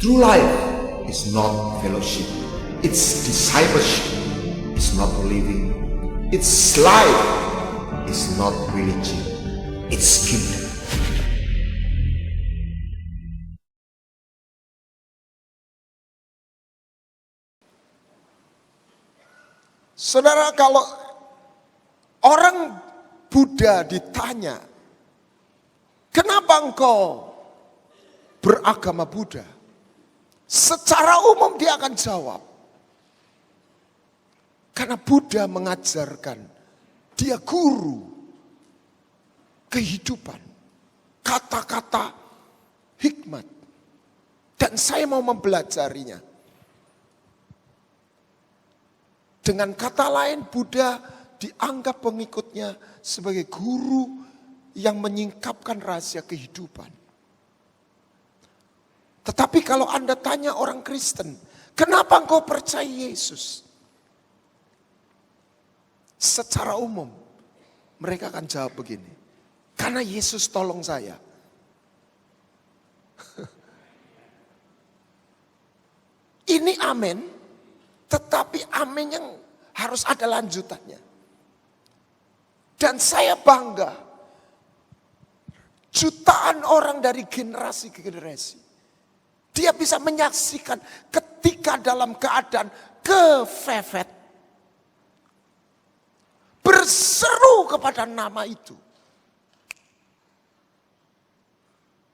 True life is not fellowship, it's discipleship, it's not living, it's life, it's not religion, it's kingdom. Saudara, kalau orang Buddha ditanya, kenapa engkau beragama Buddha? Secara umum dia akan jawab, karena Buddha mengajarkan, dia guru kehidupan, kata-kata hikmat, dan saya mau mempelajarinya. Dengan kata lain, Buddha dianggap pengikutnya sebagai guru yang menyingkapkan rahasia kehidupan. Tetapi kalau Anda tanya orang Kristen, kenapa engkau percaya Yesus? Secara umum, mereka akan jawab begini, karena Yesus tolong saya. Ini amin, tetapi amin yang harus ada lanjutannya. Dan saya bangga, jutaan orang dari generasi ke generasi, dia bisa menyaksikan ketika dalam keadaan kefefet, berseru kepada nama itu.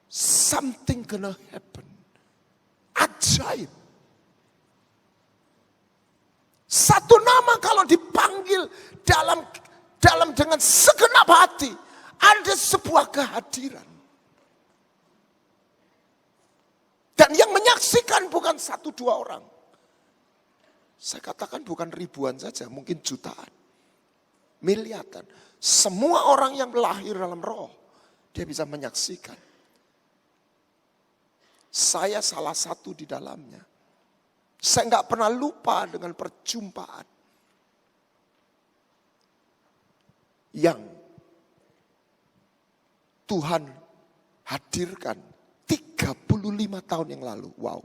Something gonna happen. Ajaib. Satu nama kalau dipanggil dalam dengan segenap hati, ada sebuah kehadiran. Dan yang menyaksikan bukan satu dua orang. Saya katakan bukan ribuan saja, mungkin jutaan, miliaran. Semua orang yang lahir dalam roh, dia bisa menyaksikan. Saya salah satu di dalamnya. Saya nggak pernah lupa dengan perjumpaan yang Tuhan hadirkan 35 tahun yang lalu. Wow.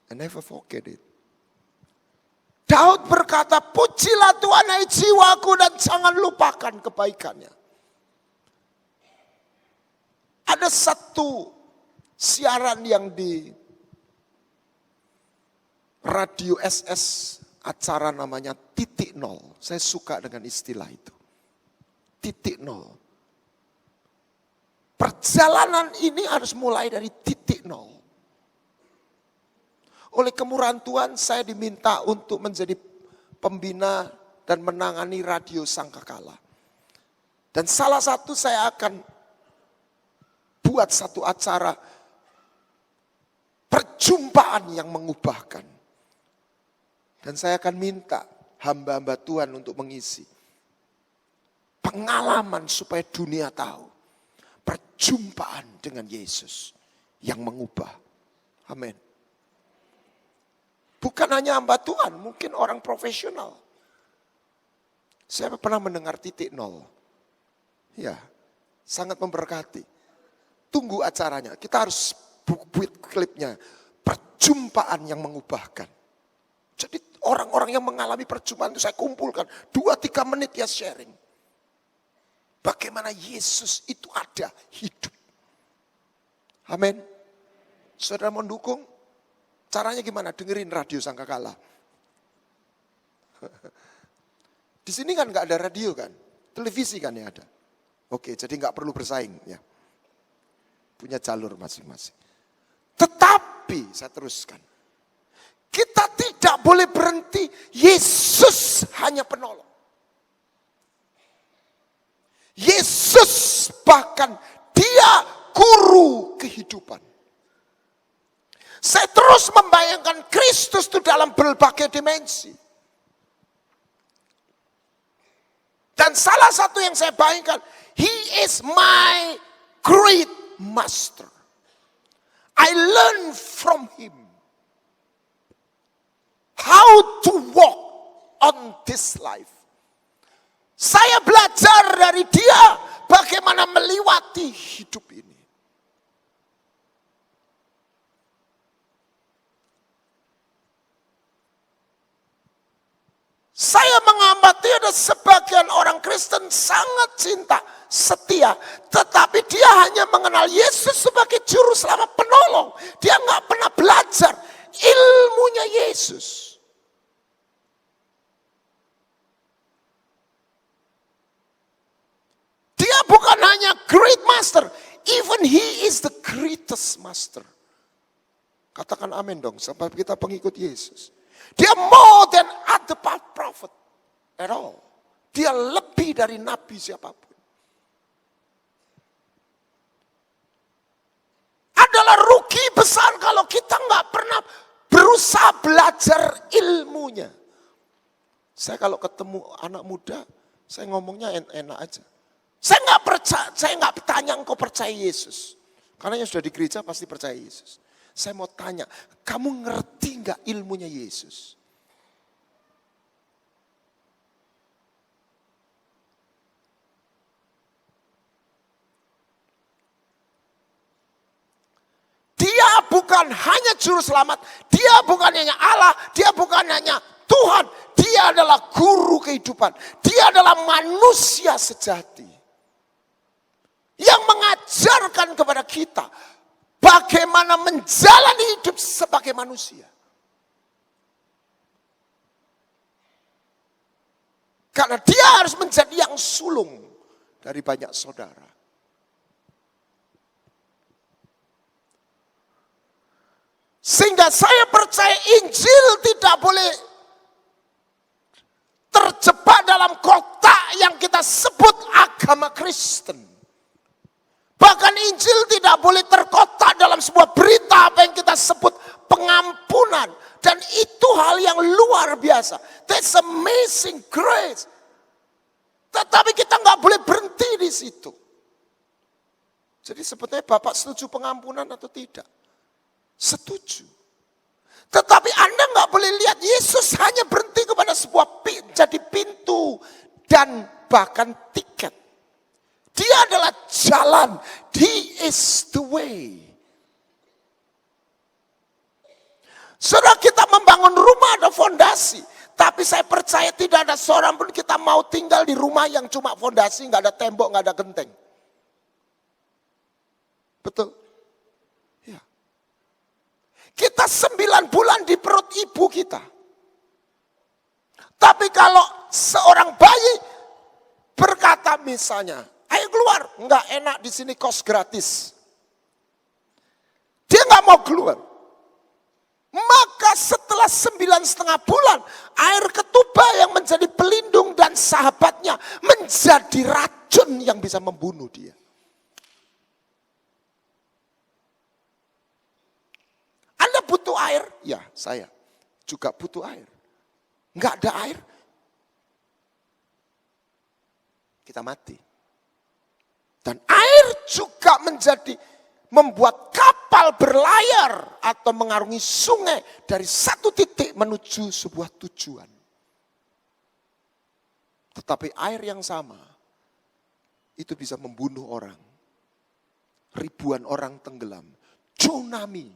I never forget it. Daud berkata, pujilah Tuhan hai jiwaku dan jangan lupakan kebaikannya. Ada satu siaran yang di radio SS, acara namanya titik nol. Saya suka dengan istilah itu. Titik nol. Perjalanan ini harus mulai dari titik nol. Oleh kemurahan Tuhan, saya diminta untuk menjadi pembina dan menangani radio Sangkakala. Dan salah satu saya akan buat satu acara perjumpaan yang mengubahkan. Dan saya akan minta hamba-hamba Tuhan untuk mengisi pengalaman supaya dunia tahu. Perjumpaan dengan Yesus yang mengubah. Amin. Bukan hanya hamba Tuhan, mungkin orang profesional. Saya pernah mendengar titik nol. Ya, sangat memberkati. Tunggu acaranya, kita harus buat klipnya. Perjumpaan yang mengubahkan. Jadi orang-orang yang mengalami perjumpaan itu saya kumpulkan. 2-3 menit ya sharing. Bagaimana Yesus itu ada, hidup. Amin. Saudara mendukung? Caranya gimana? Dengerin radio Sangkakala. Di sini kan gak ada radio kan? Televisi kan yang ada. Oke, jadi gak perlu bersaing ya. Punya jalur masing-masing. Tetapi, saya teruskan. Kita tidak boleh berhenti, Yesus hanya penolong. Yesus bahkan dia guru kehidupan. Saya terus membayangkan Kristus itu dalam berbagai dimensi. Dan salah satu yang saya bayangkan, He is my great master. I learn from Him how to walk on this life. Saya belajar dari dia bagaimana melewati hidup ini. mendapati ada sebagian orang Kristen sangat cinta, setia, tetapi dia hanya mengenal Yesus sebagai juru selamat penolong. Dia nggak pernah belajar ilmunya Yesus. Dia bukan hanya great master, even he is the greatest master. Katakan amin dong, sebab kita pengikut Yesus. Dia more than other prophet at all. Dia lebih dari nabi siapapun. Adalah rugi besar kalau kita nggak pernah berusaha belajar ilmunya. Saya kalau ketemu anak muda, saya ngomongnya enak aja. Saya nggak percaya, saya nggak bertanya engkau percaya Yesus. Karena yang sudah di gereja pasti percaya Yesus. Saya mau tanya, kamu ngerti nggak ilmunya Yesus? Dia bukan hanya juru selamat, dia bukan hanya Allah, dia bukan hanya Tuhan, dia adalah guru kehidupan, dia adalah manusia sejati. Yang mengajarkan kepada kita bagaimana menjalani hidup sebagai manusia. Karena dia harus menjadi yang sulung dari banyak saudara. Sehingga saya percaya Injil tidak boleh terjebak dalam kotak yang kita sebut agama Kristen. Bahkan Injil tidak boleh terkotak dalam sebuah berita apa yang kita sebut pengampunan. Dan itu hal yang luar biasa. That's amazing grace. Tetapi kita nggak boleh berhenti di situ. Jadi sebetulnya Bapak setuju pengampunan atau tidak? Setuju. Tetapi Anda nggak boleh lihat Yesus hanya berhenti kepada sebuah jadi pintu dan bahkan tiket. Dia adalah jalan. He is the way. Saudara, kita membangun rumah ada fondasi. Tapi saya percaya tidak ada seorang pun kita mau tinggal di rumah yang cuma fondasi, nggak ada tembok, nggak ada genteng. Betul? Ya. Kita 9 bulan di perut ibu kita. Tapi kalau seorang bayi berkata misalnya, ayo keluar, nggak enak di sini kos gratis. Dia nggak mau keluar. Maka setelah 9,5 bulan, air ketuba yang menjadi pelindung dan sahabatnya menjadi racun yang bisa membunuh dia. Anda butuh air? Ya, saya juga butuh air. Nggak ada air, kita mati. Dan air juga membuat kapal berlayar atau mengarungi sungai dari satu titik menuju sebuah tujuan. Tetapi air yang sama itu bisa membunuh orang. Ribuan orang tenggelam. Tsunami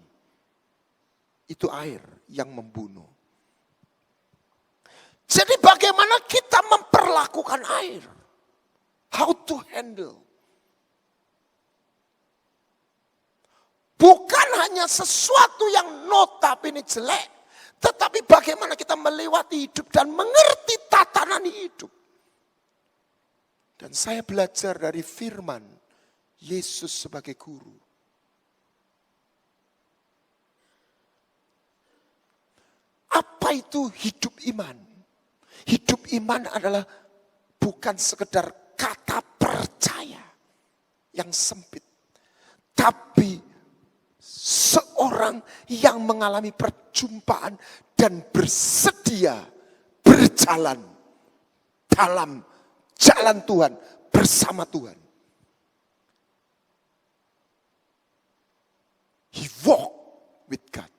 itu air yang membunuh. Jadi bagaimana kita memperlakukan air? How to handle? Bukan hanya sesuatu yang notabene jelek, tetapi bagaimana kita melewati hidup dan mengerti tatanan hidup. Dan saya belajar dari firman Yesus sebagai guru. Apa itu hidup iman? Hidup iman adalah bukan sekedar kata percaya yang sempit, tapi seorang yang mengalami perjumpaan dan bersedia berjalan dalam jalan Tuhan bersama Tuhan. He walk with God.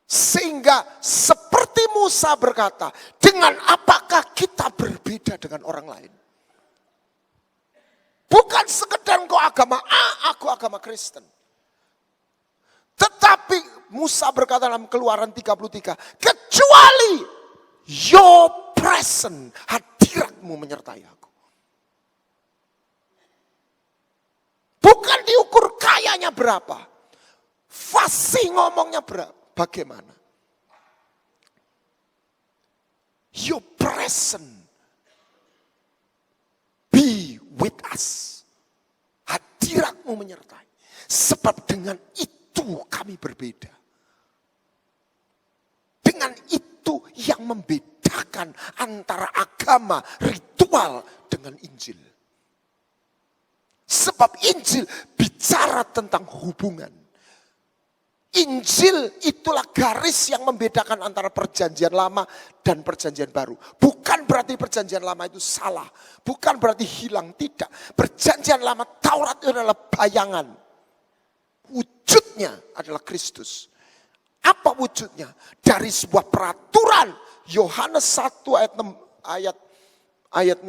Sehingga seperti Musa berkata, dengan apakah kita berbeda dengan orang lain? Bukan sekedar engkau agama A, aku agama Kristen. Tetapi Musa berkata dalam Keluaran 33, kecuali your presence, hadiratmu menyertai aku. Bukan diukur kayanya berapa, fasih ngomongnya berapa, bagaimana. Your presence be with us. Hadiratmu menyertai. Sebab dengan itu kami berbeda. Dengan itu yang membedakan antara agama, ritual dengan Injil. Sebab Injil bicara tentang hubungan. Injil itulah garis yang membedakan antara perjanjian lama dan perjanjian baru. Bukan berarti perjanjian lama itu salah. Bukan berarti hilang, tidak. Perjanjian lama Taurat itu adalah bayangan. Wujudnya adalah Kristus. Apa wujudnya? Dari sebuah peraturan. Yohanes 1 ayat 16.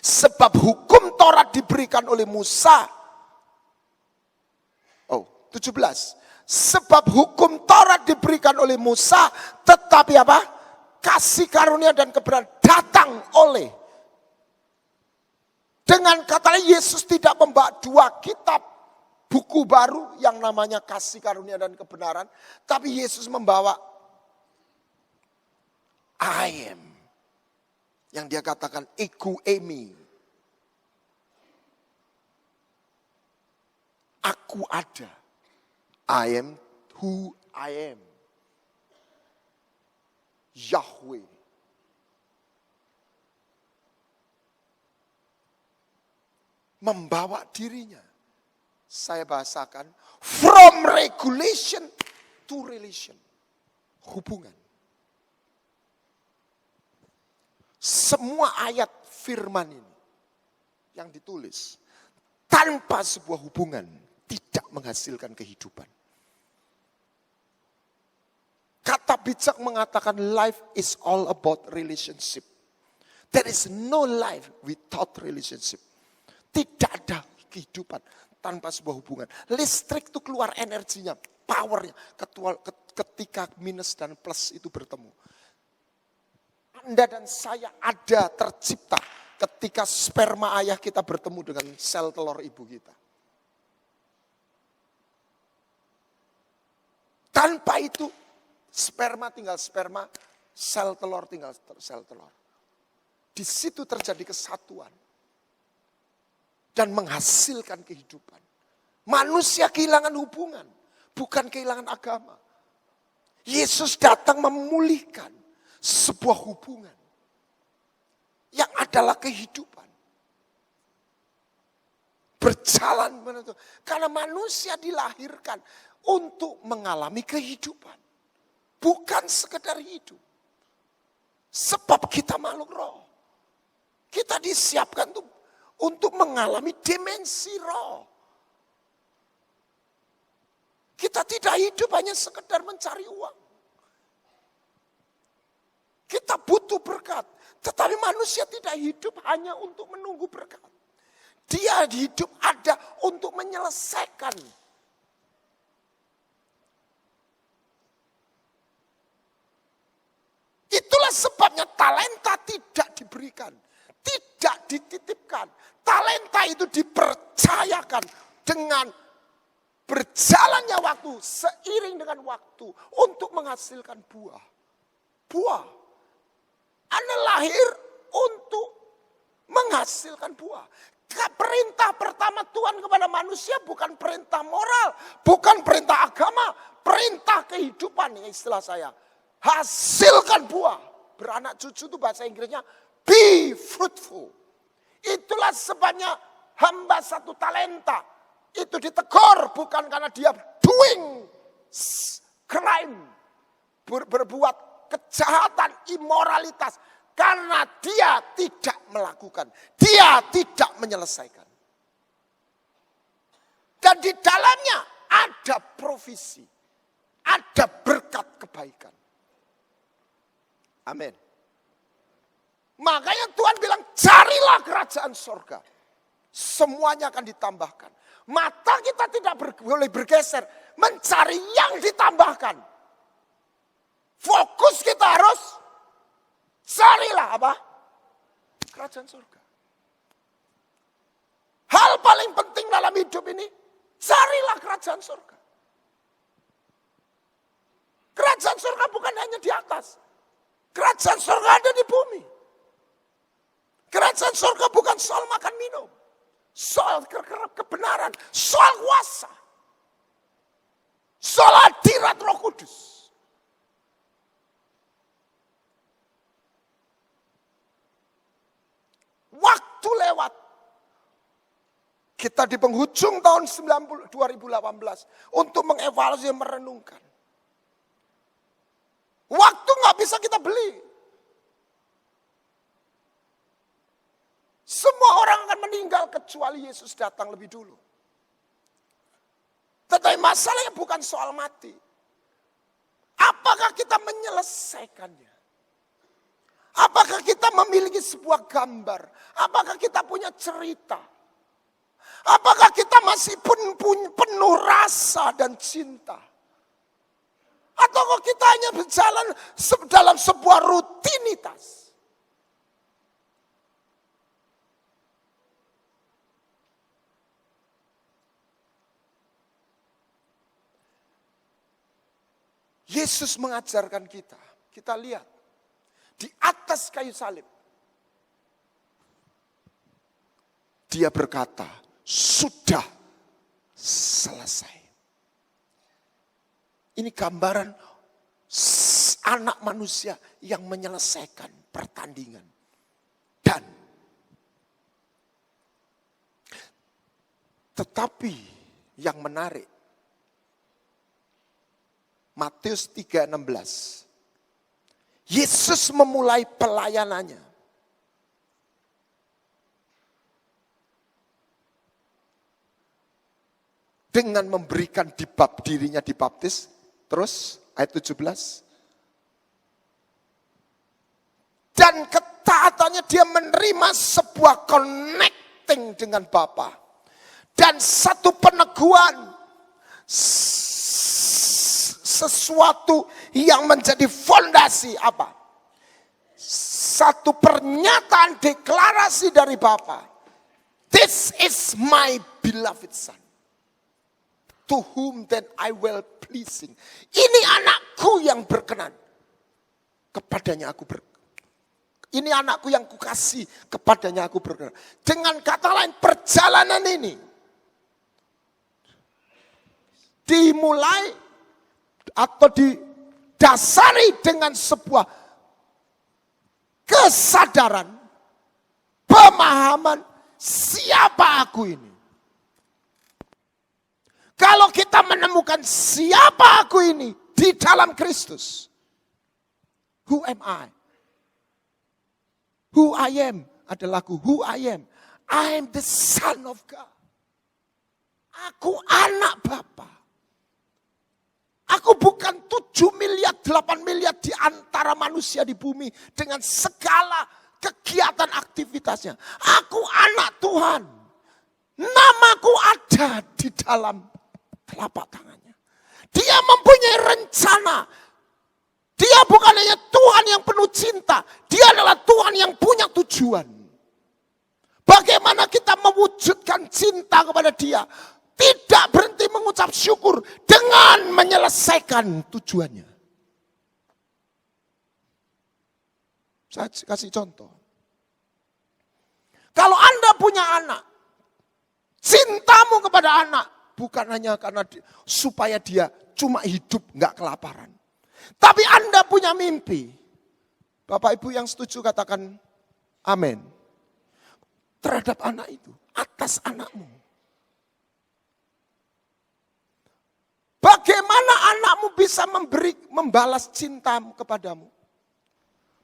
Sebab hukum Taurat diberikan oleh Musa. 17. Sebab hukum Taurat diberikan oleh Musa, tetapi apa? Kasih karunia dan kebenaran datang oleh. Dengan kata lain, Yesus tidak membawa dua kitab buku baru yang namanya kasih karunia dan kebenaran, tapi Yesus membawa I am. Yang dia katakan ego eimi. Aku ada. I am who I am. Yahweh. Membawa dirinya. Saya bahasakan from regulation to relation. Hubungan. Semua ayat firman ini yang ditulis tanpa sebuah hubungan tidak menghasilkan kehidupan. Kata bijak mengatakan life is all about relationship. There is no life without relationship. Tidak ada kehidupan tanpa sebuah hubungan. Listrik itu keluar energinya, powernya ketika minus dan plus itu bertemu. Anda dan saya ada tercipta ketika sperma ayah kita bertemu dengan sel telur ibu kita. Tanpa itu sperma tinggal sperma, sel telur tinggal sel telur. Di situ terjadi kesatuan. Dan menghasilkan kehidupan. Manusia kehilangan hubungan, bukan kehilangan agama. Yesus datang memulihkan sebuah hubungan. Yang adalah kehidupan. Berjalan menuju. Karena manusia dilahirkan untuk mengalami kehidupan. Bukan sekedar hidup. Sebab kita makhluk roh. Kita disiapkan untuk mengalami dimensi roh. Kita tidak hidup hanya sekedar mencari uang. Kita butuh berkat. Tetapi manusia tidak hidup hanya untuk menunggu berkat. Dia hidup ada untuk menyelesaikan. Itulah sebabnya talenta tidak diberikan. Tidak dititipkan. Talenta itu dipercayakan dengan berjalannya waktu, seiring dengan waktu, untuk menghasilkan buah. Buah. Anda lahir untuk menghasilkan buah. Perintah pertama Tuhan kepada manusia bukan perintah moral, bukan perintah agama, perintah kehidupan, ini istilah saya. Hasilkan buah. Beranak cucu itu bahasa Inggrisnya be fruitful. Itulah sebabnya hamba 1 talenta itu ditegur bukan karena dia doing crime, berbuat kejahatan, imoralitas, karena dia tidak melakukan, dia tidak menyelesaikan. Dan di dalamnya ada provisi, ada berkat kebaikan. Amin. Makanya Tuhan bilang, carilah kerajaan surga. Semuanya akan ditambahkan. Mata kita tidak boleh bergeser. mencari yang ditambahkan. Fokus kita harus carilah apa? Kerajaan surga. Hal paling penting dalam hidup ini, carilah kerajaan surga. Kerajaan surga bukan hanya di atas. Kerajaan surga ada di bumi. Kerajaan surga bukan soal makan minum. Soal kebenaran, soal kuasa. Soal hadirat Roh Kudus. Waktu lewat. Kita di penghujung tahun 2018 untuk mengevaluasi dan merenungkan. Waktu nggak bisa kita beli. Semua orang akan meninggal kecuali Yesus datang lebih dulu. Tetapi masalahnya bukan soal mati. Apakah kita menyelesaikannya? Apakah kita memiliki sebuah gambar? Apakah kita punya cerita? Apakah kita masih penuh rasa dan cinta? Atau kita hanya berjalan dalam sebuah rutinitas? Yesus mengajarkan kita lihat di atas kayu salib. Dia berkata, sudah selesai. Ini gambaran anak manusia yang menyelesaikan pertandingan. Dan tetapi yang menarik, Matius 3:16. Yesus memulai pelayanannya dengan memberikan dirinya dibaptis. Terus ayat 17. Dan ketaatannya dia menerima sebuah connecting dengan Bapa. Dan satu peneguhan, sesuatu yang menjadi fondasi apa? Satu pernyataan deklarasi dari Bapa. This is my beloved son. To whom then I will pleasing. Ini anakku yang berkenan. Kepadanya aku berkenan. Ini anakku yang kukasih. Kepadanya aku berkenan. Dengan kata lain, perjalanan ini dimulai atau didasari dengan sebuah kesadaran, pemahaman siapa aku ini. Kalau kita menemukan siapa aku ini di dalam Kristus. Who am I? Who I am adalah aku. Who I am? I am the son of God. Aku anak Bapa. Aku bukan 7 miliar, 8 miliar di antara manusia di bumi dengan segala kegiatan aktivitasnya. Aku anak Tuhan. Namaku ada di dalam telapak tangannya. Dia mempunyai rencana. Dia bukan hanya Tuhan yang penuh cinta. Dia adalah Tuhan yang punya tujuan. Bagaimana kita mewujudkan cinta kepada Dia? Tidak berhenti mengucap syukur dengan menyelesaikan tujuannya. Saya kasih contoh. Kalau Anda punya anak, cintamu kepada anak bukan hanya karena supaya dia cuma hidup nggak kelaparan. Tapi Anda punya mimpi. Bapak Ibu yang setuju katakan amin. Terhadap anak itu, atas anakmu. Bagaimana anakmu bisa membalas cintamu kepadamu?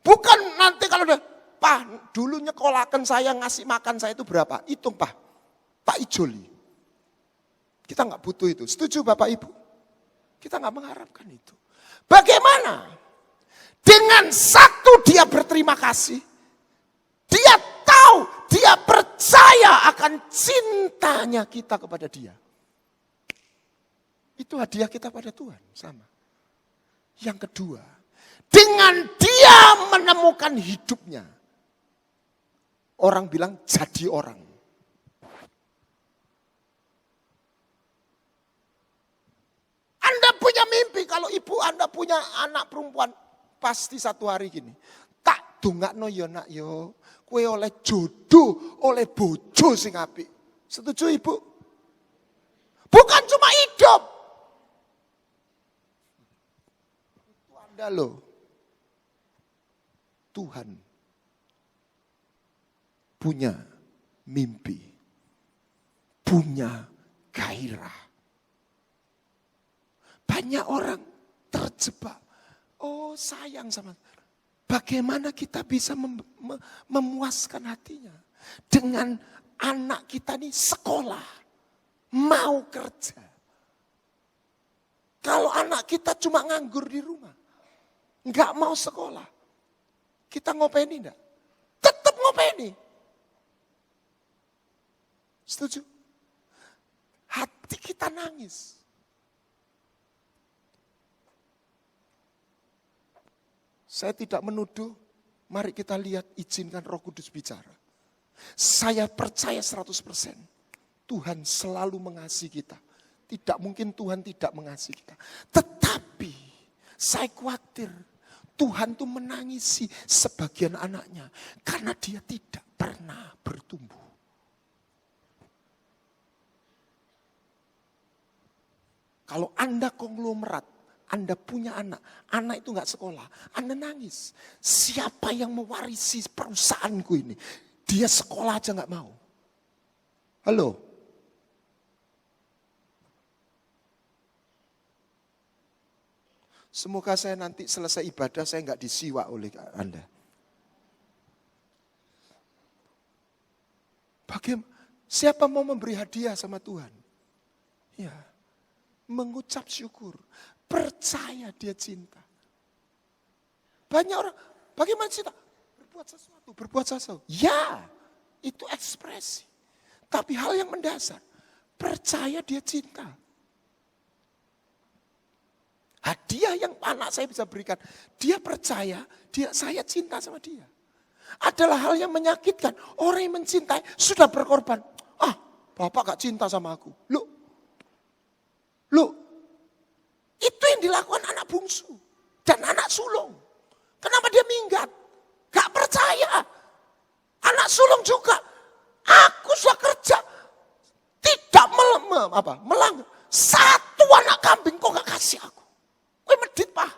Bukan nanti kalau udah, Pak, dulu nyekolakan saya, ngasih makan saya itu berapa? Hitung, Pak Ijoli. Kita nggak butuh itu. Setuju Bapak Ibu? Kita nggak mengharapkan itu. Bagaimana? Dengan satu dia berterima kasih. Dia tahu, dia percaya akan cintanya kita kepada dia. Itu hadiah kita pada Tuhan, sama. Yang kedua, dengan dia menemukan hidupnya. Orang bilang jadi orang. Anda punya mimpi, kalau ibu Anda punya anak perempuan, pasti satu hari gini. Tak dongakno yo nak yo, kue oleh jodoh, oleh bojo sing apik. Setuju ibu? Bukan cuma hidup. Itu Anda loh. Tuhan punya mimpi, punya gairah. Banyak orang terjebak. Oh sayang sama. Bagaimana kita bisa memuaskan hatinya. Dengan anak kita nih sekolah. Mau kerja. Kalau anak kita cuma nganggur di rumah. Nggak mau sekolah. Kita ngopeni enggak? Tetap ngopeni. Setuju? Hati kita nangis. Saya tidak menuduh, mari kita lihat, izinkan Roh Kudus bicara. Saya percaya 100%, Tuhan selalu mengasihi kita. Tidak mungkin Tuhan tidak mengasihi kita. Tetapi, saya khawatir, Tuhan tuh menangisi sebagian anaknya. Karena dia tidak pernah bertumbuh. Kalau Anda konglomerat, Anda punya anak itu gak sekolah, Anda nangis. Siapa yang mewarisi perusahaanku ini? Dia sekolah aja gak mau. Halo? Semoga saya nanti selesai ibadah, saya gak disiwa oleh Anda. Bagaimana? Siapa mau memberi hadiah sama Tuhan? Ya, mengucap syukur. Percaya dia cinta. Banyak orang, bagaimana cinta? Berbuat sesuatu. Ya, itu ekspresi. Tapi hal yang mendasar, percaya dia cinta. Hadiah yang anak saya bisa berikan, dia percaya, saya cinta sama dia. Adalah hal yang menyakitkan. Orang yang mencintai sudah berkorban. Ah, bapak gak cinta sama aku. Loh, itu yang dilakukan anak bungsu dan anak sulung. Kenapa dia minggat? Gak percaya. Anak sulung juga. Aku sudah kerja. Tidak melanggar. Satu anak kambing kok gak kasih aku. Kau medit pak.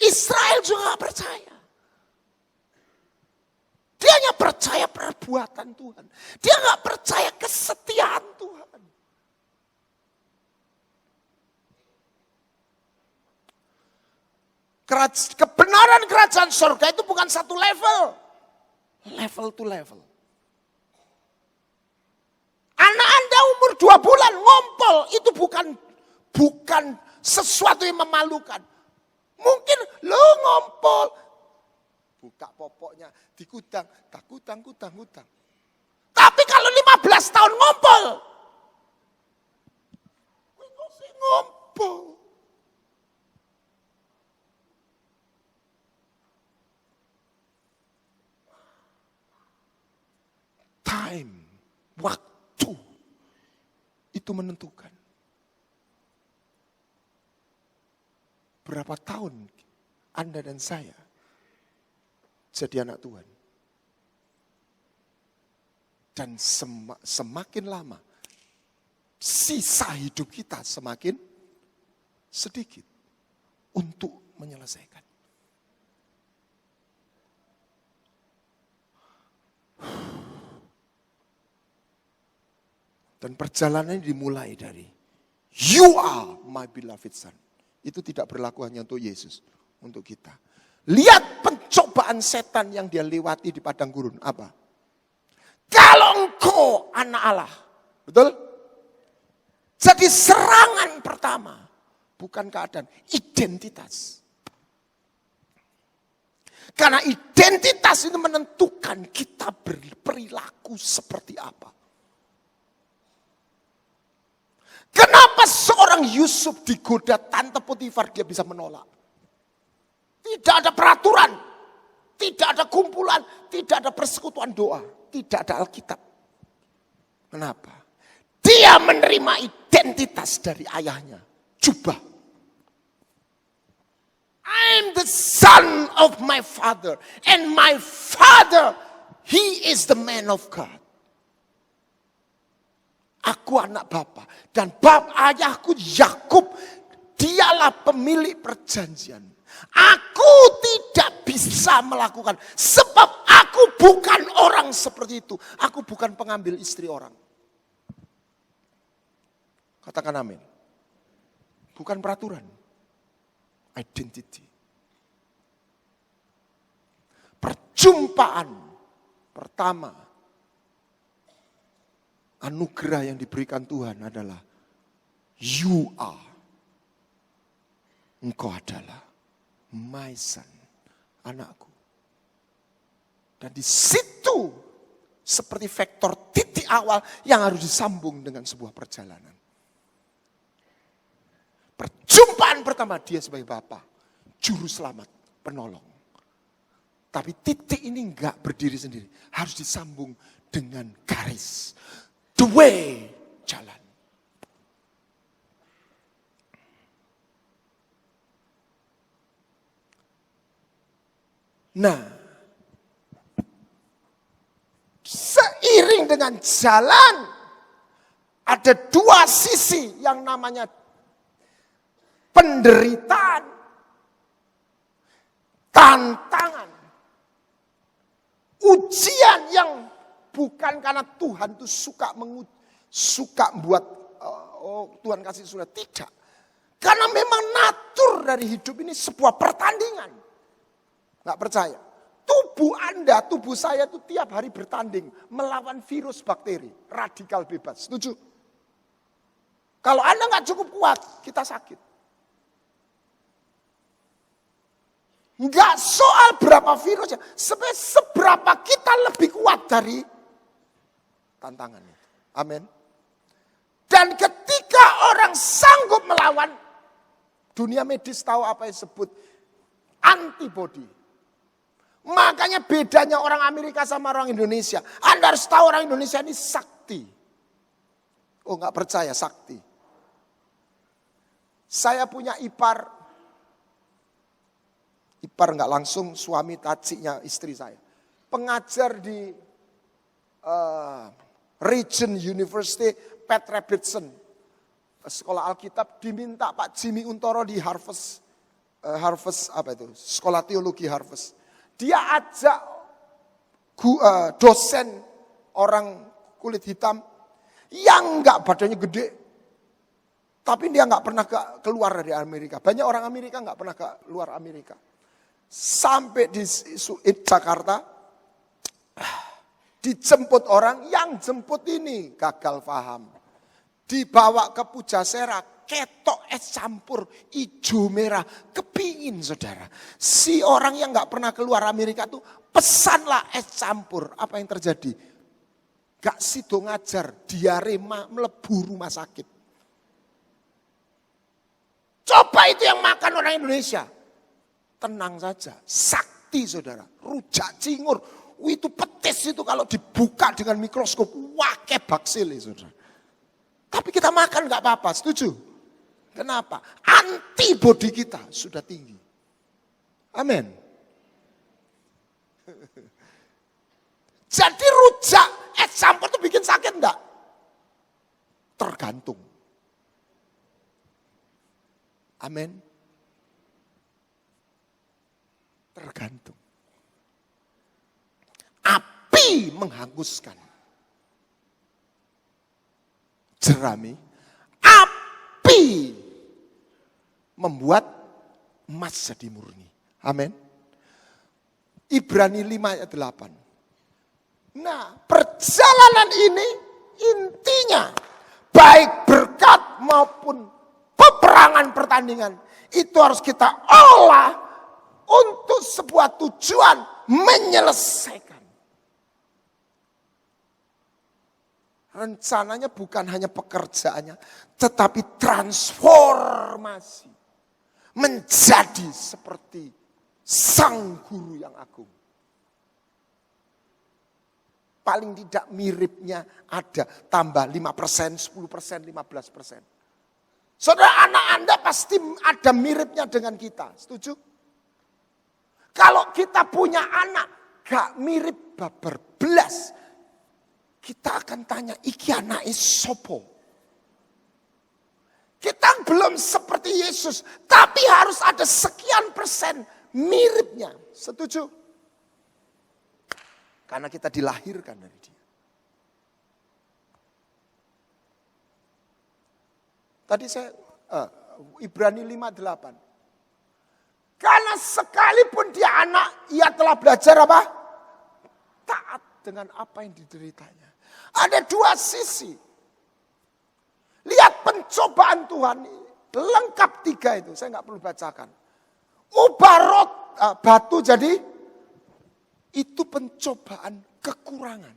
Israel juga gak percaya. Dia hanya percaya perbuatan Tuhan. Dia gak percaya kesetiaan Tuhan. Kebenaran kerajaan surga itu bukan satu level. Level to level. Anak Anda umur 2 bulan ngompol. Itu bukan sesuatu yang memalukan. Mungkin lo ngompol. Buka popoknya, dikutang. Tak kutang. Tapi kalau 15 tahun ngompol. Ngompol. Time, waktu, itu menentukan. Berapa tahun Anda dan saya jadi anak Tuhan. Dan semakin lama, sisa hidup kita semakin sedikit untuk menyelesaikan. Dan perjalanan ini dimulai dari you are my beloved son. Itu tidak berlaku hanya untuk Yesus, untuk kita. Lihat pencobaan setan yang dia lewati di padang gurun. Apa? Kalau engkau anak Allah. Betul? Jadi serangan pertama. Bukan keadaan, identitas. Karena identitas itu menentukan kita berperilaku seperti apa. Kenapa seorang Yusuf digoda tante Potifar dia bisa menolak? Tidak ada peraturan, tidak ada kumpulan, tidak ada persekutuan doa, tidak ada Alkitab. Kenapa? Dia menerima identitas dari ayahnya, jubah. I'm the son of my father, and my father, he is the man of God. Aku anak Bapa, dan ayahku Yakub, dialah pemilik perjanjian. Aku tidak bisa melakukan, sebab aku bukan orang seperti itu. Aku bukan pengambil istri orang. Katakan amin. Bukan peraturan. Identity. Perjumpaan pertama, anugerah yang diberikan Tuhan adalah you are. Engkau adalah my son, anakku. Dan di situ seperti vektor titik awal yang harus disambung dengan sebuah perjalanan. Perjumpaan pertama dia sebagai Bapa, juru selamat, penolong. Tapi titik ini enggak berdiri sendiri, harus disambung dengan garis. The way, jalan. Nah, seiring dengan jalan, ada dua sisi yang namanya penderitaan, tantangan, ujian yang bukan karena Tuhan itu suka buat Tuhan kasih surat, tidak. Karena memang natur dari hidup ini sebuah pertandingan. Nggak percaya? Tubuh Anda, tubuh saya itu tiap hari bertanding melawan virus bakteri, radikal bebas. Setuju? Kalau Anda nggak cukup kuat, kita sakit. Nggak soal berapa virusnya, seberapa kita lebih kuat dari tantangan itu. Amin. Dan ketika orang sanggup melawan, dunia medis tahu apa yang disebut antibody. Makanya bedanya orang Amerika sama orang Indonesia. Anda harus tahu orang Indonesia ini sakti. Oh nggak percaya sakti. Saya punya ipar nggak langsung suami taciknya istri saya. Pengajar di Regent University, Pat Robertson, sekolah Alkitab, diminta Pak Jimmy Untoro di Harvest apa itu, sekolah teologi Harvest. Dia ajak dosen orang kulit hitam yang nggak badannya gede, tapi dia nggak pernah keluar dari Amerika. Banyak orang Amerika nggak pernah keluar Amerika. Sampai di Jakarta, dijemput orang, yang jemput ini gagal paham. Dibawa ke Pujasera, ketok es campur, hijau merah, kepingin saudara. Si orang yang gak pernah keluar Amerika tuh pesanlah es campur. Apa yang terjadi? Gak sido ngajar, diare melebu rumah sakit. Coba itu yang makan orang Indonesia. Tenang saja, sakti saudara, rujak cingur, itu petis itu kalau dibuka dengan mikroskop, wake baksil saudara. Tapi kita makan gak apa-apa, setuju? Kenapa? Antibodi kita sudah tinggi. Amin. Jadi rujak es campur itu bikin sakit enggak? Tergantung. Amin. Tergantung. Api menghanguskan jerami, api membuat emas jadi murni. Amin. Ibrani 5 ayat 8. Nah, perjalanan ini intinya baik berkat maupun peperangan pertandingan itu harus kita olah untuk sebuah tujuan menyelesaikan. rencananya bukan hanya pekerjaannya, tetapi transformasi. Menjadi seperti sang guru yang agung. Paling tidak miripnya ada, tambah 5%, 10%, 15%. Saudara, anak Anda pasti ada miripnya dengan kita, setuju? Kalau kita punya anak, gak mirip babar belas, kita akan tanya, iki anake sopo? Kita belum seperti Yesus, tapi harus ada sekian persen miripnya, setuju? Karena kita dilahirkan dari dia. Tadi saya, Ibrani 5:8. Karena sekalipun dia anak, ia telah belajar apa? Taat dengan apa yang dideritanya. Ada dua sisi. Lihat pencobaan Tuhan, lengkap 3 itu, saya nggak perlu bacakan. Ubah batu jadi, itu pencobaan kekurangan.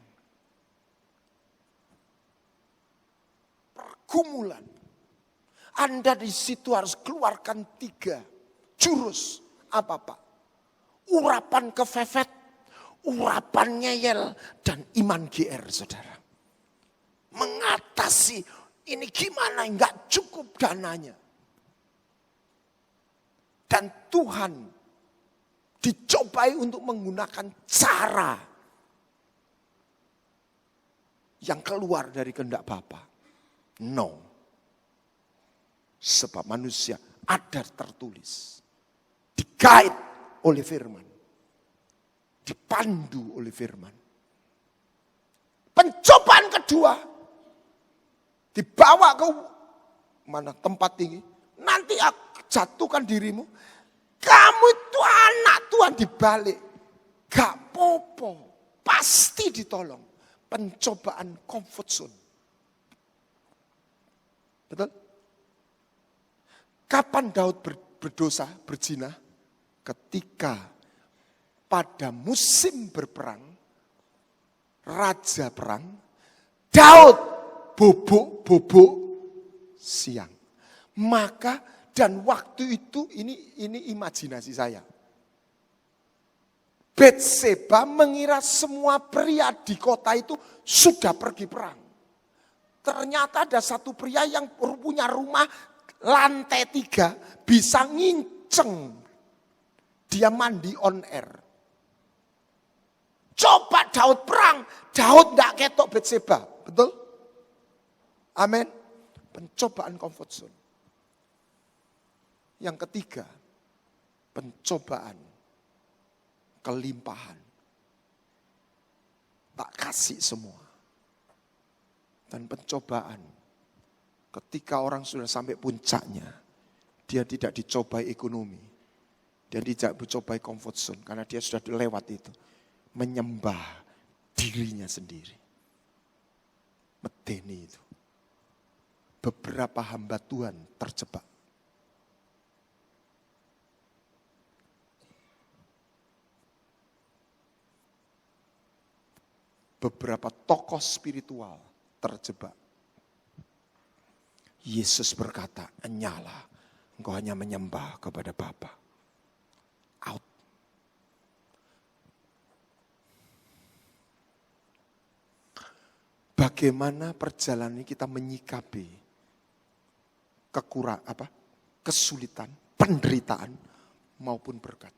Pergumulan. Anda di situ harus keluarkan 3 jurus. Apa Pak? Urapan kefefet, urapan ngeyel, dan iman GR, saudara. Mengatasi ini gimana, enggak cukup dananya. Dan Tuhan dicobai untuk menggunakan cara yang keluar dari kehendak Bapa. No. Sebab manusia ada tertulis. Digait oleh firman. Dipandu oleh firman. Pencobaan kedua. Dibawa ke mana tempat tinggi. Nanti aku jatuhkan dirimu. Kamu itu anak Tuhan, dibalik. Gak popo. Pasti ditolong. Pencobaan comfort zone. Betul? Kapan Daud berdosa, berzina? Ketika pada musim berperang, raja perang, Daud bobok siang. Maka dan waktu itu ini imajinasi saya. Betseba mengira semua pria di kota itu sudah pergi perang. Ternyata ada satu pria yang punya rumah lantai 3 bisa nginceng. Dia mandi on air. Coba Daud perang, Daud gak ketok Betseba, betul? Amin. Pencobaan comfort zone. Yang ketiga, pencobaan kelimpahan. Tak kasih semua. Dan pencobaan ketika orang sudah sampai puncaknya, dia tidak dicobai ekonomi. Dia tidak dicobai comfort zone karena dia sudah lewat itu. Menyembah dirinya sendiri. Medeni itu. Beberapa hamba Tuhan terjebak. Beberapa tokoh spiritual terjebak. Yesus berkata, "Enyalah, engkau hanya menyembah kepada Bapa." Out. Bagaimana perjalanan kita menyikapi kesulitan, penderitaan maupun berkat.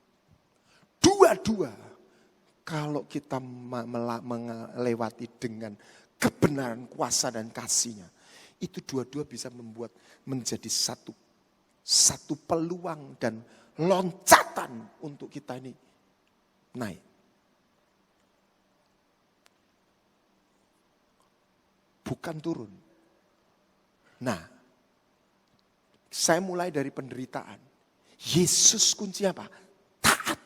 Dua-dua, kalau kita melewati dengan kebenaran, kuasa dan kasih-Nya, itu dua-dua bisa membuat menjadi satu peluang dan loncatan untuk kita ini naik. Bukan turun. Nah, saya mulai dari penderitaan. Yesus kunci apa? Taat.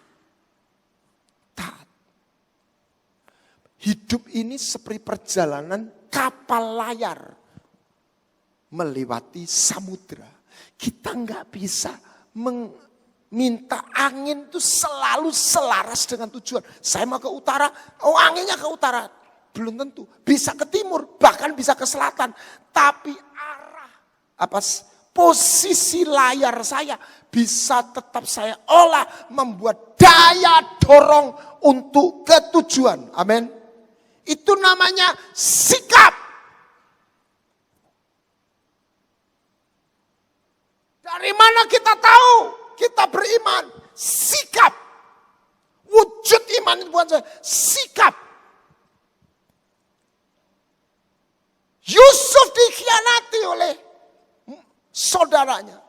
Taat. Hidup ini seperti perjalanan kapal layar melewati samudra. Kita nggak bisa minta angin itu selalu selaras dengan tujuan. Saya mau ke utara, anginnya ke utara. Belum tentu. Bisa ke timur, bahkan bisa ke selatan. Tapi posisi layar saya bisa tetap saya olah, membuat daya dorong untuk ketujuan. Amin. Itu namanya sikap. Dari mana kita tahu kita beriman? Sikap. Wujud iman itu bukan saya, sikap. Yusuf dikhianati oleh saudaranya.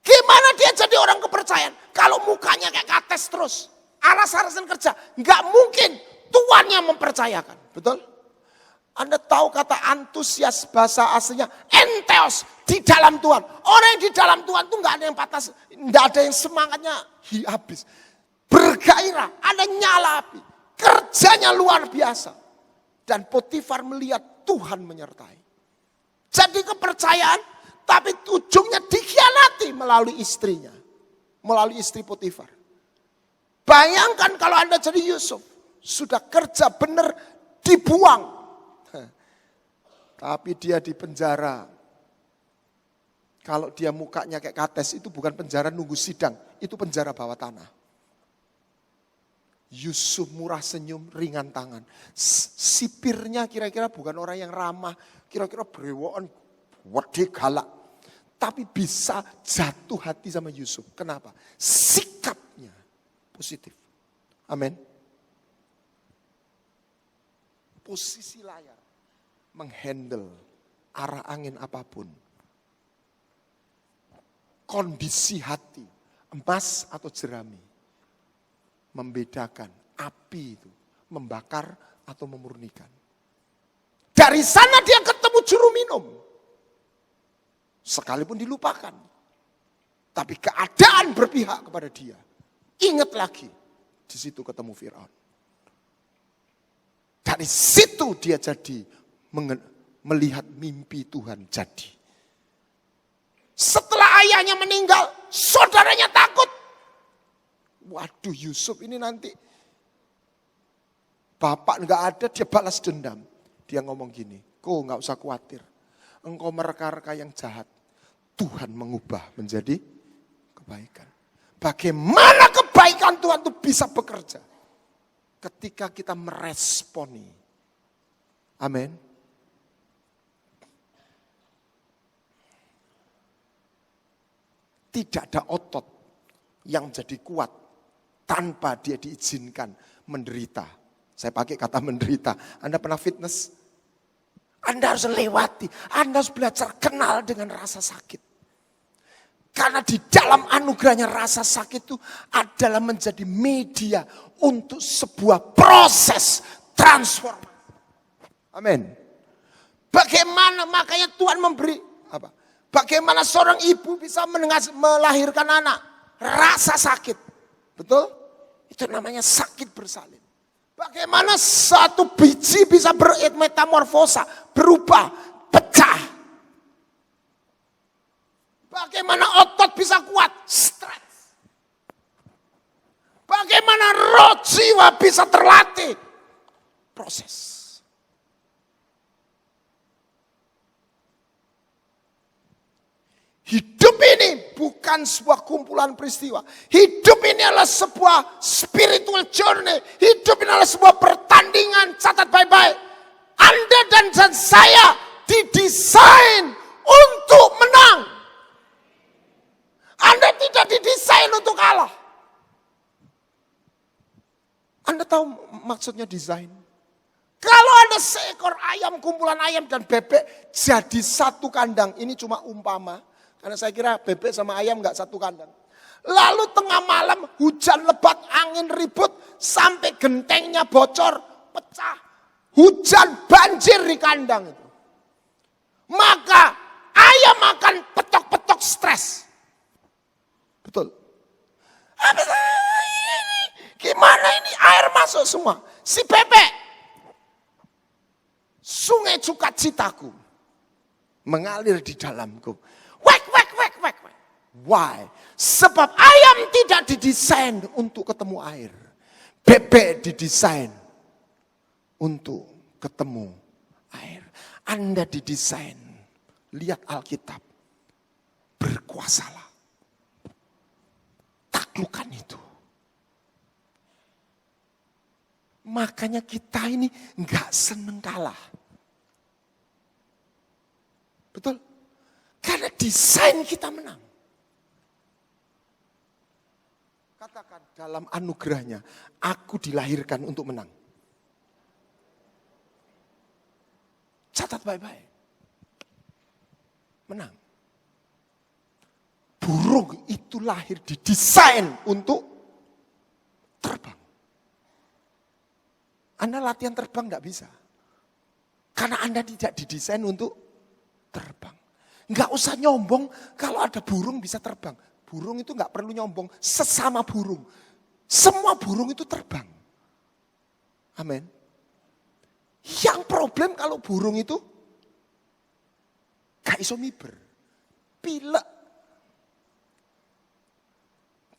Gimana dia jadi orang kepercayaan? Kalau mukanya kayak kates terus. Aras-arasan kerja. Nggak mungkin tuannya mempercayakan. Betul? Anda tahu kata antusias bahasa aslinya enteos, di dalam Tuhan. Orang yang di dalam Tuhan itu nggak ada yang patah, nggak ada yang semangatnya habis. Bergairah, ada nyala api. Kerjanya luar biasa. Dan Potifar melihat Tuhan menyertai. Jadi kepercayaan, tapi ujungnya dikhianati melalui istrinya. Melalui istri Potifar. Bayangkan kalau Anda jadi Yusuf. Sudah kerja benar, dibuang. Tapi dia di penjara. Kalau dia mukanya kayak kates, itu bukan penjara nunggu sidang. Itu penjara bawah tanah. Yusuf murah senyum, ringan tangan. Sipirnya kira-kira bukan orang yang ramah. Kira-kira berewokan, wedi galak. Tapi bisa jatuh hati sama Yusuf. Kenapa? Sikapnya positif. Amin. Posisi layar. Menghandle arah angin apapun. Kondisi hati, emas atau jerami. Membedakan api itu, membakar atau memurnikan. Dari sana dia ketemu juru minum. Sekalipun dilupakan. Tapi keadaan berpihak kepada dia. Ingat lagi, di situ ketemu Firaun. Dari situ dia jadi melihat mimpi Tuhan jadi. Setelah ayahnya meninggal, saudaranya takut. Waduh, Yusuf ini nanti bapak nggak ada, dia balas dendam. Dia ngomong gini, kau nggak usah khawatir. Engkau mereka-reka yang jahat, Tuhan mengubah menjadi kebaikan. Bagaimana kebaikan Tuhan itu bisa bekerja? Ketika kita meresponi. Amin. Tidak ada otot yang menjadi kuat tanpa dia diizinkan menderita. Saya pakai kata menderita. Anda pernah fitness? Anda harus lewati. Anda harus belajar kenal dengan rasa sakit. Karena di dalam anugerahnya rasa sakit itu adalah menjadi media untuk sebuah proses transformasi. Amin. Bagaimana makanya Tuhan memberi apa? Bagaimana seorang ibu bisa melahirkan anak? Rasa sakit. Betul? Itu namanya sakit bersalin. Bagaimana satu biji bisa bermetamorfosa, berubah, pecah. Bagaimana otot bisa kuat? Stres. Bagaimana roh jiwa bisa terlatih? Proses. Hidup ini bukan sebuah kumpulan peristiwa. Hidup ini adalah sebuah spiritual journey. Hidup ini adalah sebuah pertandingan. Catat baik-baik. Anda dan saya didesain untuk menang. Anda tidak didesain untuk kalah. Anda tahu maksudnya desain? Kalau ada seekor ayam, kumpulan ayam dan bebek jadi satu kandang. Ini cuma umpama. Karena saya kira bebek sama ayam gak satu kandang. Lalu tengah malam hujan lebat, angin ribut, sampai gentengnya bocor, pecah. Hujan banjir di kandang itu. Maka ayam akan petok-petok stres. Betul. Gimana ini air masuk semua. Si bebek. Sungai Sukacitaku mengalir di dalamku. Wek. Why? Sebab ayam tidak didesain untuk ketemu air. Bebek didesain untuk ketemu air. Anda didesain, lihat Alkitab, berkuasalah. Taklukkan itu. Makanya kita ini nggak seneng kalah. Betul? Karena desain kita menang. Katakan dalam anugerahnya, aku dilahirkan untuk menang. Catat baik-baik. Menang. Burung itu lahir didesain untuk terbang. Anda latihan terbang enggak bisa. Karena Anda tidak didesain untuk terbang. Enggak usah nyombong kalau ada burung bisa terbang. Burung itu enggak perlu nyombong, sesama burung. Semua burung itu terbang. Amin. Yang problem kalau burung itu gak iso miber. Pilek.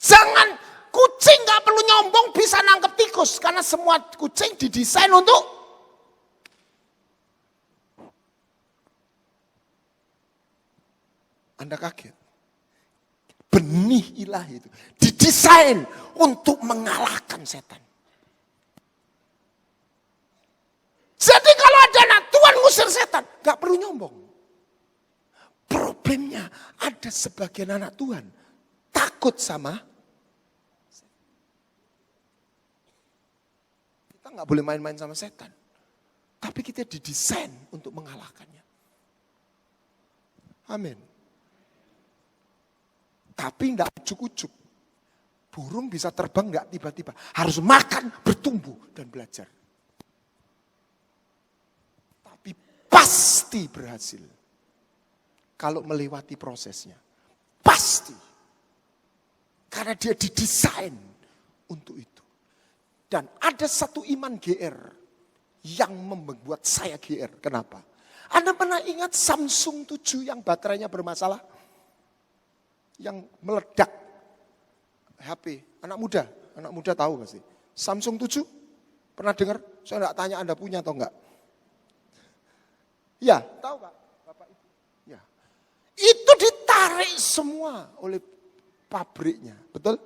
Jangan kucing gak perlu nyombong bisa nangkep tikus. Karena semua kucing didesain untuk Anda kaget. Benih ilahi itu didesain untuk mengalahkan setan. Jadi kalau ada anak Tuhan ngusir setan, gak perlu nyombong. Problemnya ada sebagian anak Tuhan takut sama setan. Kita gak boleh main-main sama setan. Tapi kita didesain untuk mengalahkannya. Amin. Tapi gak ujuk-ujuk. Burung bisa terbang gak tiba-tiba. Harus makan, bertumbuh, dan belajar. Pasti berhasil. Kalau melewati prosesnya. Pasti. Karena dia didesain untuk itu. Dan ada satu iman GR yang membuat saya GR. Kenapa? Anda pernah ingat Samsung 7 yang baterainya bermasalah? Yang meledak. HP. Anak muda tahu gak sih? Samsung 7? Pernah dengar? Saya gak tanya Anda punya atau enggak. Ya, tahu Pak? Bapak Ibu. Ya. Itu ditarik semua oleh pabriknya, betul?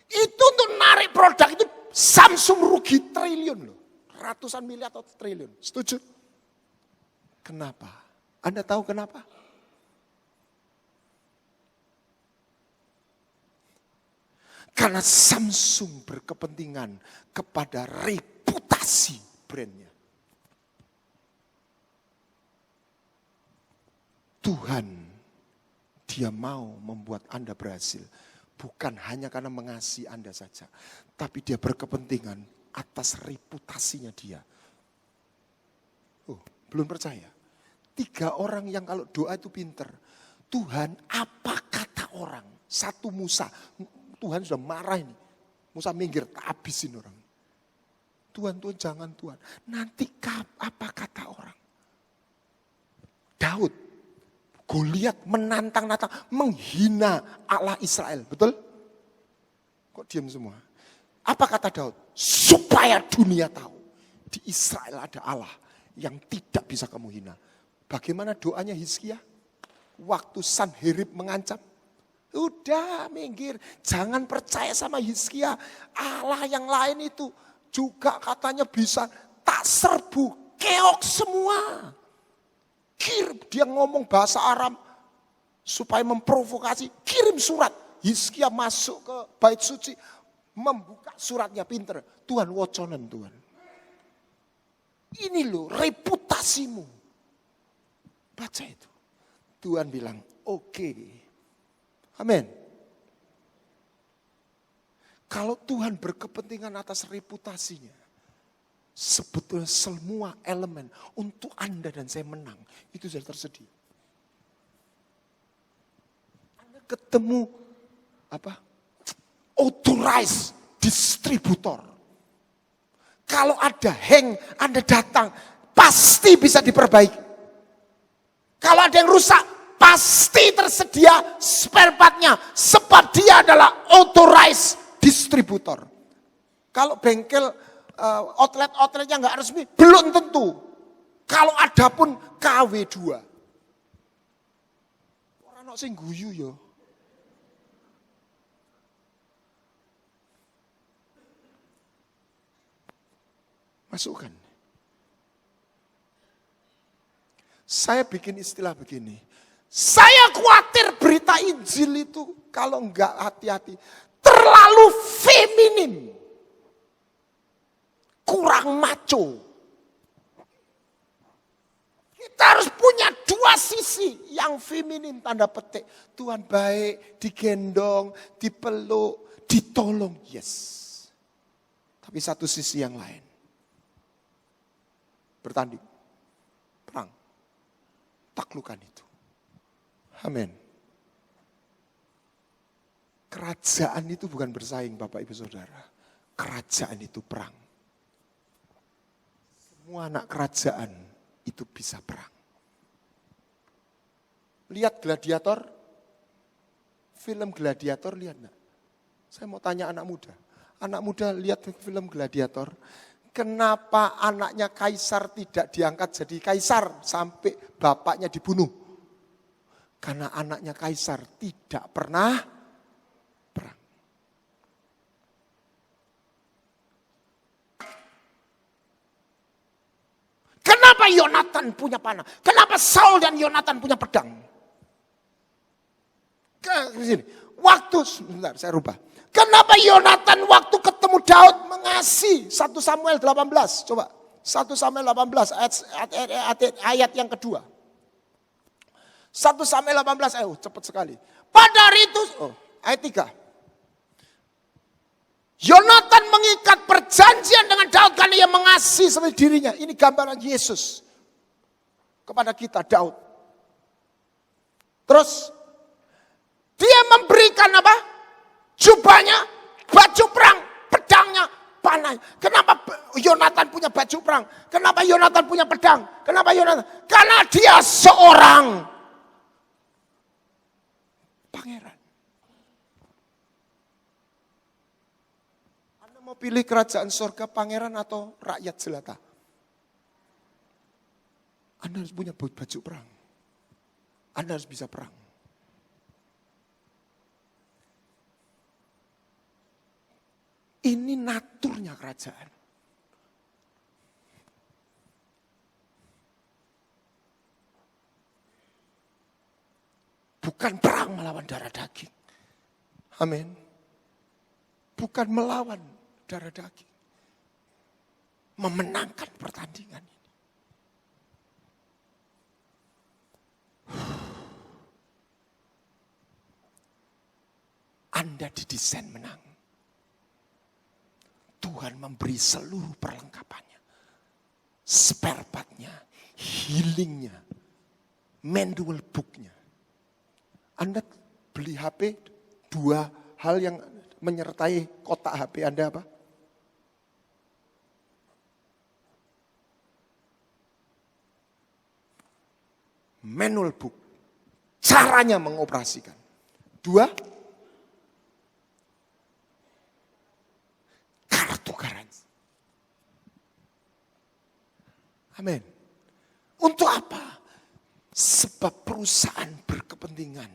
Itu untuk narik produk itu Samsung rugi triliun loh. Ratusan miliar atau triliun. Setuju? Kenapa? Anda tahu kenapa? Karena Samsung berkepentingan kepada reputasi brandnya. Tuhan, dia mau membuat Anda berhasil. Bukan hanya karena mengasihi Anda saja. Tapi dia berkepentingan atas reputasinya dia. Oh, belum percaya? 3 orang yang kalau doa itu pinter. Tuhan, apa kata orang? Satu Musa. Tuhan sudah marah ini. Musa minggir, tak habisin orang. Tuhan, jangan Tuhan. Nanti apa kata orang? Daud. Goliat menantang-nantang, menghina Allah Israel. Betul? Kok diam semua? Apa kata Daud? Supaya dunia tahu. Di Israel ada Allah yang tidak bisa kamu hina. Bagaimana doanya Hizkia? Waktu Sanherib mengancam. Udah minggir. Jangan percaya sama Hizkia. Allah yang lain itu juga katanya bisa tak serbu. Keok semua. Dia ngomong bahasa Aram supaya memprovokasi, kirim surat. Hizkia masuk ke bait suci, membuka suratnya pinter. Tuhan woconan Tuhan. Ini loh reputasimu. Baca itu. Tuhan bilang oke. Amin. Kalau Tuhan berkepentingan atas reputasinya, sebetulnya semua elemen untuk Anda dan saya menang, itu sudah tersedia. Anda ketemu authorized distributor. Kalau ada hang, Anda datang, pasti bisa diperbaiki. Kalau ada yang rusak, pasti tersedia spare part-nya. Sebab dia adalah authorized distributor. Kalau bengkel outlet-outletnya nggak resmi, belum tentu. Kalau ada pun KW2. Orang sing guyu ya. Masukkan. Saya bikin istilah begini. Saya khawatir berita Injil itu kalau enggak hati-hati terlalu feminim. Kurang maco. Kita harus punya dua sisi yang feminim tanda petik. Tuhan baik, digendong, dipeluk, ditolong. Yes. Tapi satu sisi yang lain. Bertanding. Perang. Taklukan itu. Amin. Kerajaan itu bukan bersaing Bapak Ibu Saudara. Kerajaan itu perang. Semua anak kerajaan itu bisa perang. Lihat Gladiator. Film Gladiator lihat enggak? Saya mau tanya anak muda. Anak muda lihat film Gladiator. Kenapa anaknya kaisar tidak diangkat jadi kaisar sampai bapaknya dibunuh? Karena anaknya kaisar tidak pernah perang. Kenapa Yonatan punya panah? Kenapa Saul dan Yonatan punya pedang? Sini. Waktu, sebentar saya rubah. Kenapa Yonatan waktu ketemu Daud mengasihi 1 Samuel 18. Coba 1 Samuel 18 ayat yang kedua. 1 Samuel 18, cepat sekali. Pada hari itu, ayat 3. Yonatan mengikat perjanjian dengan Daud karena ia mengasihi sebagai dirinya. Ini gambaran Yesus kepada kita, Daud. Terus, dia memberikan apa? Jubahnya, baju perang, pedangnya, panahnya. Kenapa Yonatan punya baju perang? Kenapa Yonatan punya pedang? Kenapa Yonatan? Karena dia seorang pangeran. Anda mau pilih kerajaan surga pangeran atau rakyat jelata? Anda harus punya baju perang. Anda harus bisa perang. Ini naturnya kerajaan. Bukan perang melawan darah daging. Amin. Bukan melawan darah daging. Memenangkan pertandingan ini. Anda didesain menang. Tuhan memberi seluruh perlengkapannya. Spare part-nya, healing-nya, manual book-nya. Anda beli HP, dua hal yang menyertai kotak HP Anda apa? Manual book. Caranya mengoperasikan. Dua, kartu garansi. Amin. Untuk apa? Sebab perusahaan berkepentingan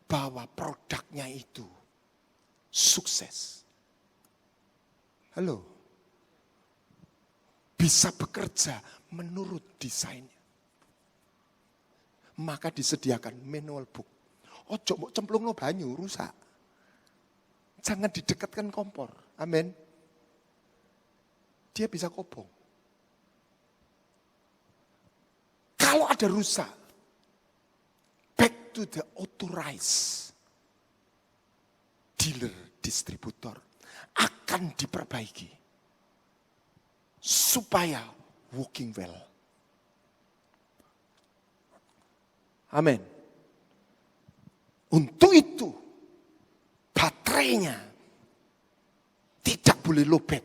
bahwa produknya itu sukses. Halo. Bisa bekerja menurut desainnya. Maka disediakan manual book. Ojo mbok cemplungno banyu rusak. Jangan didekatkan kompor. Amin. Dia bisa kobong. Kalau ada rusak, back to the authorized dealer, distributor akan diperbaiki supaya working well. Amin. Untuk itu baterainya tidak boleh lowbat.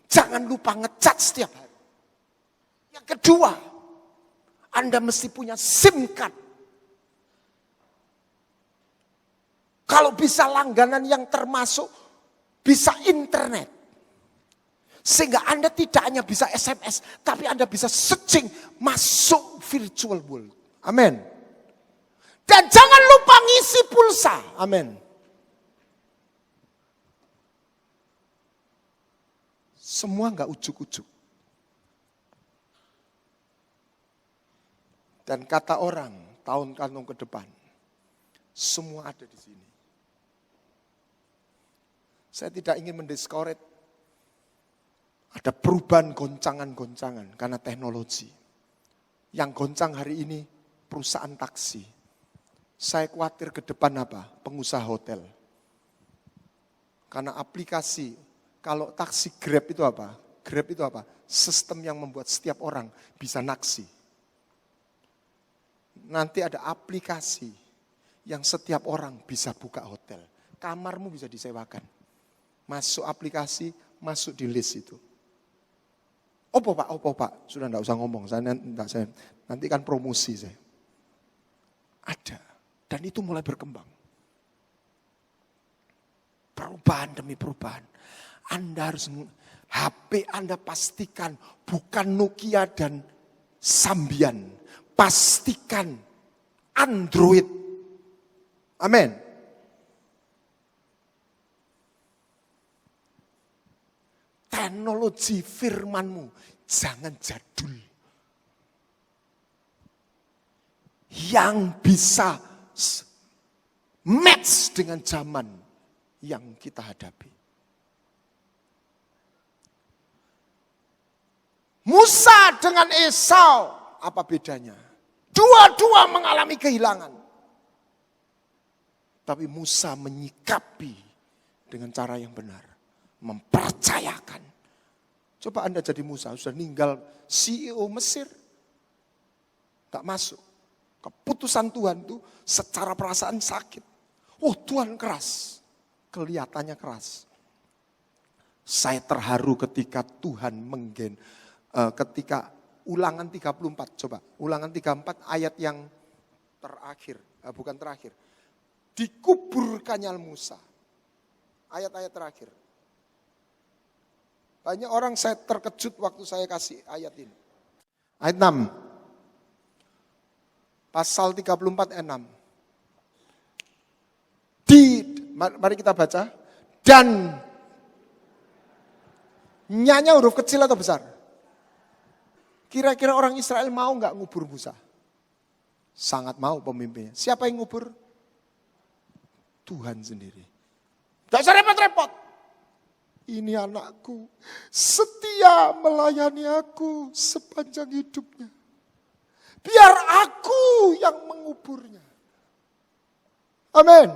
Jangan lupa ngecat setiap hari. Yang kedua, Anda mesti punya SIM card. Kalau bisa langganan yang termasuk bisa internet. Sehingga Anda tidak hanya bisa SMS, tapi Anda bisa searching masuk virtual world. Amin. Dan jangan lupa ngisi pulsa. Amin. Semua enggak ujuk-ujuk. Dan kata orang, tahun-tahun ke depan, semua ada di sini. Saya tidak ingin mendiscourage. Ada perubahan goncangan-goncangan karena teknologi. Yang goncang hari ini perusahaan taksi. Saya khawatir ke depan apa? Pengusaha hotel. Karena aplikasi, kalau taksi Grab itu apa? Grab itu apa? Sistem yang membuat setiap orang bisa naksi. Nanti ada aplikasi yang setiap orang bisa buka hotel. Kamarmu bisa disewakan. Masuk aplikasi, masuk di list itu. Opo pak, sudah enggak usah ngomong, saya nanti kan promosi saya. Ada, dan itu mulai berkembang. Perubahan demi perubahan. Anda harus, HP Anda pastikan bukan Nokia dan Sambian. Pastikan Android. Amin. Teknologi firmanmu jangan jadul. Yang bisa match dengan zaman yang kita hadapi. Musa dengan Esau, apa bedanya? Dua-dua mengalami kehilangan. Tapi Musa menyikapi dengan cara yang benar. Mempercayakan. Coba Anda jadi Musa, sudah ninggal CEO Mesir. Tak masuk. Keputusan Tuhan itu secara perasaan sakit. Oh Tuhan keras. Kelihatannya keras. Saya terharu ketika Tuhan ketika Ulangan 34, coba. Ulangan 34 ayat yang terakhir. Bukan terakhir. Dikuburkannya Musa. Ayat-ayat terakhir. Banyak orang saya terkejut waktu saya kasih ayat ini. Ayat 6. Pasal 34 ayat 6. Mari kita baca. Dan nyanya huruf kecil atau besar? Kira-kira orang Israel mau nggak ngubur Musa? Sangat mau pemimpinnya. Siapa yang ngubur? Tuhan sendiri. Gak usah repot-repot. Ini anakku setia melayani aku sepanjang hidupnya. Biar aku yang menguburnya. Amin.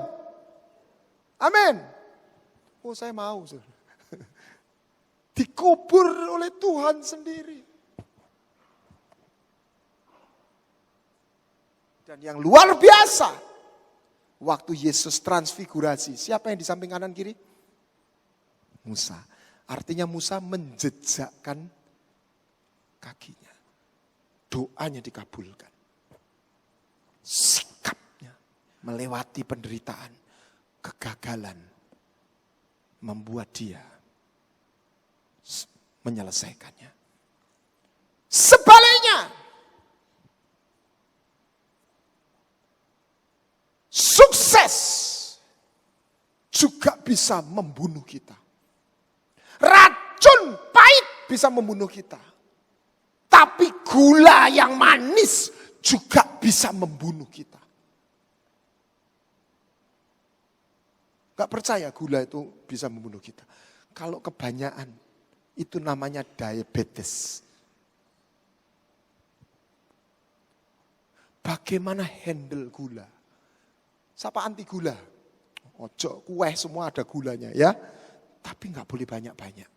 Amin. Oh saya mau. Dikubur oleh Tuhan sendiri. Dan yang luar biasa. Waktu Yesus transfigurasi. Siapa yang di samping kanan kiri? Musa. Artinya Musa menjejakkan kakinya. Doanya dikabulkan. Sikapnya melewati penderitaan, kegagalan, membuat dia menyelesaikannya. Sebaliknya, sukses juga bisa membunuh kita. Racun pahit bisa membunuh kita. Tapi gula yang manis juga bisa membunuh kita. Gak percaya gula itu bisa membunuh kita. Kalau kebanyakan itu namanya diabetes. Bagaimana handle gula? Siapa anti gula? Ojo, kue semua ada gulanya ya. Tapi nggak boleh banyak-banyak.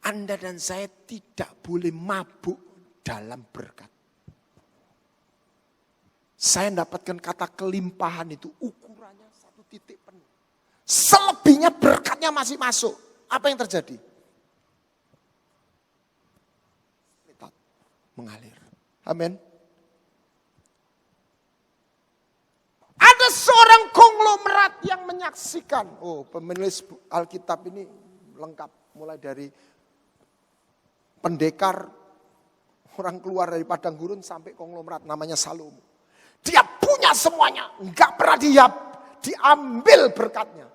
Anda dan saya tidak boleh mabuk dalam berkat. Saya mendapatkan kata kelimpahan itu ukurannya 1 titik penuh. Selebihnya berkatnya masih masuk. Apa yang terjadi? Mengalir. Amin. Ada seorang konglomerat yang menyaksikan. Oh, penulis Alkitab ini lengkap. mulai dari pendekar, orang keluar dari padang gurun sampai konglomerat namanya Salomo. Dia punya semuanya, enggak pernah diambil berkatnya.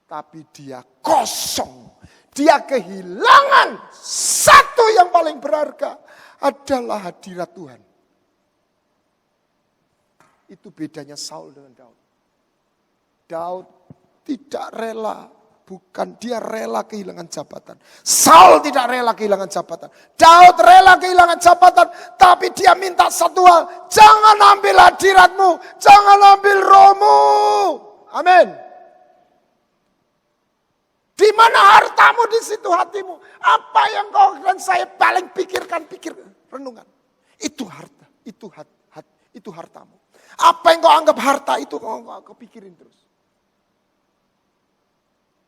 Tapi dia kosong, dia kehilangan satu yang paling berharga adalah hadirat Tuhan. Itu bedanya Saul dengan Daud. Daud tidak rela, bukan dia rela kehilangan jabatan. Saul tidak rela kehilangan jabatan. Daud rela kehilangan jabatan, tapi dia minta satu hal, jangan ambil hadiratmu, jangan ambil rohmu. Amin. Di mana hartamu, di situ hatimu. Apa yang kau dan saya paling pikirkan, renungan. Itu harta, itu hartamu. Apa yang kau anggap harta itu kau pikirin terus.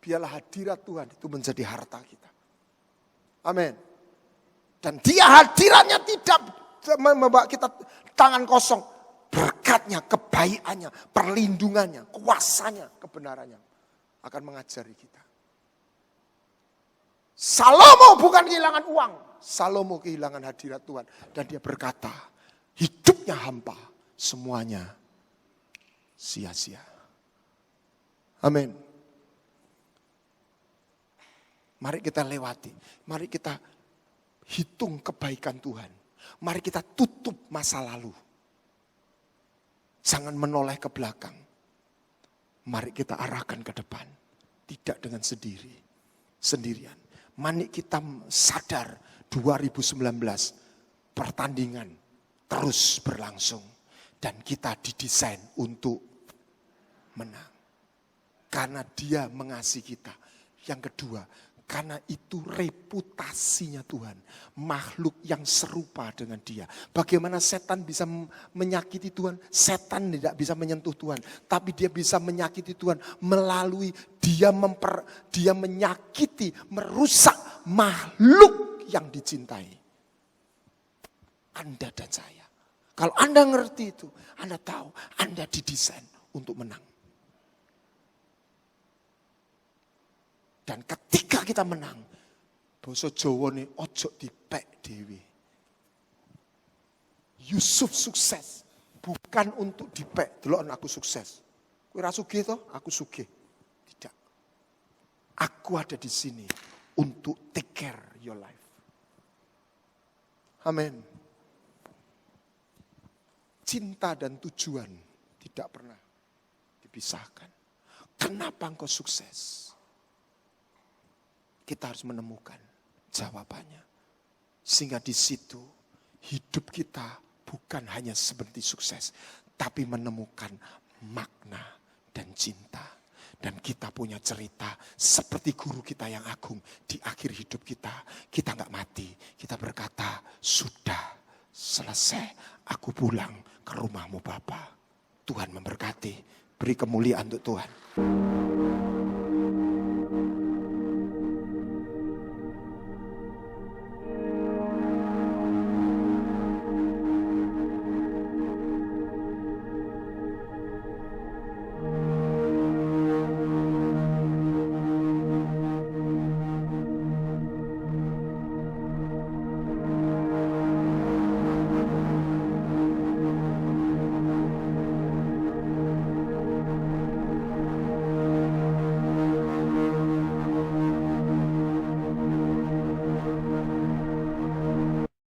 Biarlah hadirat Tuhan itu menjadi harta kita. Amin. Dan dia hadiratnya tidak membawa kita tangan kosong. Berkatnya, kebaikannya, perlindungannya, kuasanya, kebenarannya akan mengajari kita. Salomo bukan kehilangan uang. Salomo kehilangan hadirat Tuhan. Dan dia berkata, hidupnya hampa. Semuanya sia-sia. Amin. Mari kita lewati. Mari kita hitung kebaikan Tuhan. Mari kita tutup masa lalu. Jangan menoleh ke belakang. Mari kita arahkan ke depan. Tidak dengan sendirian. Mari kita sadar 2019 pertandingan terus berlangsung. Dan kita didesain untuk menang. Karena dia mengasihi kita. Yang kedua, karena itu reputasinya Tuhan. Makhluk yang serupa dengan dia. Bagaimana setan bisa menyakiti Tuhan? Setan tidak bisa menyentuh Tuhan. Tapi dia bisa menyakiti Tuhan melalui dia menyakiti, merusak makhluk yang dicintai. Anda dan saya. Kalau Anda ngerti itu, Anda tahu Anda didesain untuk menang. Dan ketika kita menang, basa Jawa ini ojo dipek dewe. Yusuf sukses bukan untuk dipek. Delok aku sukses. Kowe ra sugih to? Aku sugih. Tidak. Aku ada di sini untuk take care your life. Amin. Cinta dan tujuan tidak pernah dipisahkan. Kenapa engkau sukses? Kita harus menemukan jawabannya. Sehingga di situ hidup kita bukan hanya seperti sukses. Tapi menemukan makna dan cinta. Dan kita punya cerita seperti guru kita yang agung. Di akhir hidup kita gak mati. Kita berkata, sudah selesai. Aku pulang ke rumahmu Bapa. Tuhan memberkati. Beri kemuliaan untuk Tuhan.